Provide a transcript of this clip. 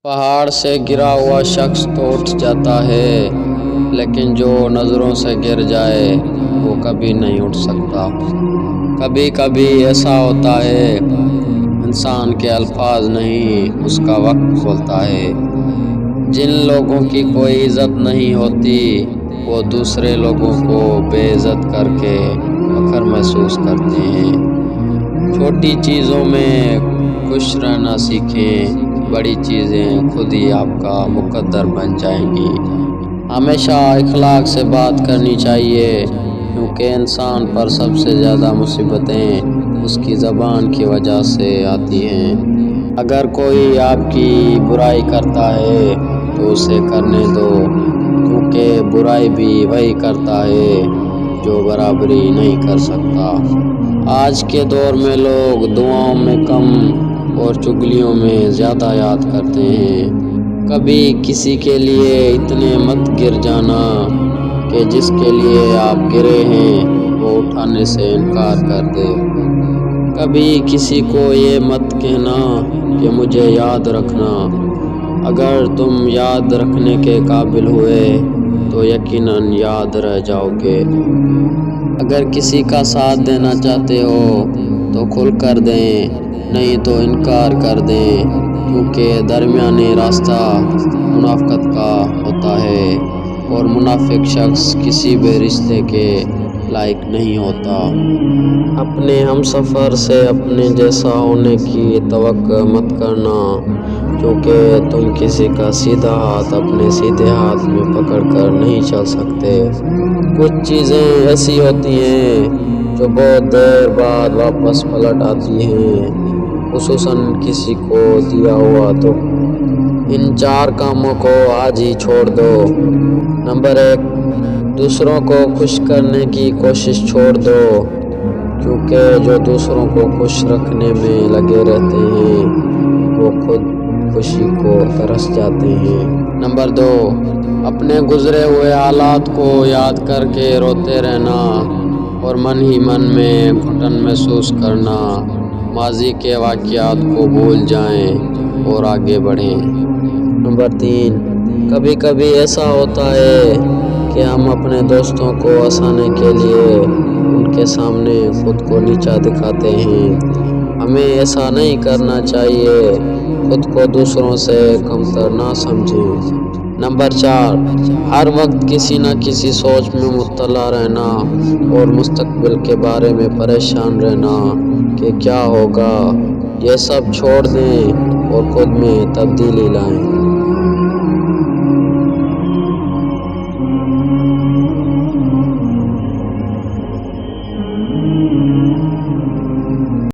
پہاڑ سے گرا ہوا شخص تو اٹھ جاتا ہے، لیکن جو نظروں سے گر جائے وہ کبھی نہیں اٹھ سکتا۔ کبھی کبھی ایسا ہوتا ہے، انسان کے الفاظ نہیں اس کا وقت بولتا ہے۔ جن لوگوں کی کوئی عزت نہیں ہوتی وہ دوسرے لوگوں کو بے عزت کر کے فخر محسوس کرتے ہیں۔ چھوٹی چیزوں میں خوش رہنا سیکھیں، بڑی چیزیں خود ہی آپ کا مقدر بن جائیں گی۔ ہمیشہ اخلاق سے بات کرنی چاہیے، کیونکہ انسان پر سب سے زیادہ مصیبتیں اس کی زبان کی وجہ سے آتی ہیں۔ اگر کوئی آپ کی برائی کرتا ہے تو اسے کرنے دو، کیونکہ برائی بھی وہی کرتا ہے جو برابری نہیں کر سکتا۔ آج کے دور میں لوگ دعاؤں میں کم اور چگلیوں میں زیادہ یاد کرتے ہیں۔ کبھی کسی کے لیے اتنے مت گر جانا کہ جس کے لیے آپ گرے ہیں وہ اٹھانے سے انکار کر دے۔ کبھی کسی کو یہ مت کہنا کہ مجھے یاد رکھنا۔ اگر تم یاد رکھنے کے قابل ہوئے تو یقیناً یاد رہ جاؤ گے۔ اگر کسی کا ساتھ دینا چاہتے ہو تو کھل کر دیں، نہیں تو انکار کر دیں، کیونکہ درمیانی راستہ منافقت کا ہوتا ہے اور منافق شخص کسی بھی رشتے کے لائق نہیں ہوتا۔ اپنے ہم سفر سے اپنے جیسا ہونے کی توقع مت کرنا، کیونکہ تم کسی کا سیدھا ہاتھ اپنے سیدھے ہاتھ میں پکڑ کر نہیں چل سکتے۔ کچھ چیزیں ایسی ہوتی ہیں جو بہت دیر بعد واپس پلٹ آتی ہیں، خصوصاً کسی کو دیا ہوا دکھ۔ ان 4 کاموں کو آج ہی چھوڑ دو۔ نمبر 1، دوسروں کو خوش کرنے کی کوشش چھوڑ دو، کیونکہ جو دوسروں کو خوش رکھنے میں لگے رہتے ہیں وہ خود خوشی کو ترس جاتے ہیں۔ نمبر 2، اپنے گزرے ہوئے حالات کو یاد کر کے روتے رہنا اور من ہی من میں گھٹن محسوس کرنا۔ ماضی کے واقعات کو بھول جائیں اور آگے بڑھیں۔ نمبر 3، کبھی کبھی ایسا ہوتا ہے کہ ہم اپنے دوستوں کو ہنسانے کے لیے ان کے سامنے خود کو نیچا دکھاتے ہیں۔ ہمیں ایسا نہیں کرنا چاہیے، خود کو دوسروں سے کمتر نہ سمجھیں۔ نمبر 4، ہر وقت کسی نہ کسی سوچ میں مبتلا رہنا اور مستقبل کے بارے میں پریشان رہنا کہ کیا ہوگا، یہ سب چھوڑ دیں اور خود میں تبدیلی لائیں۔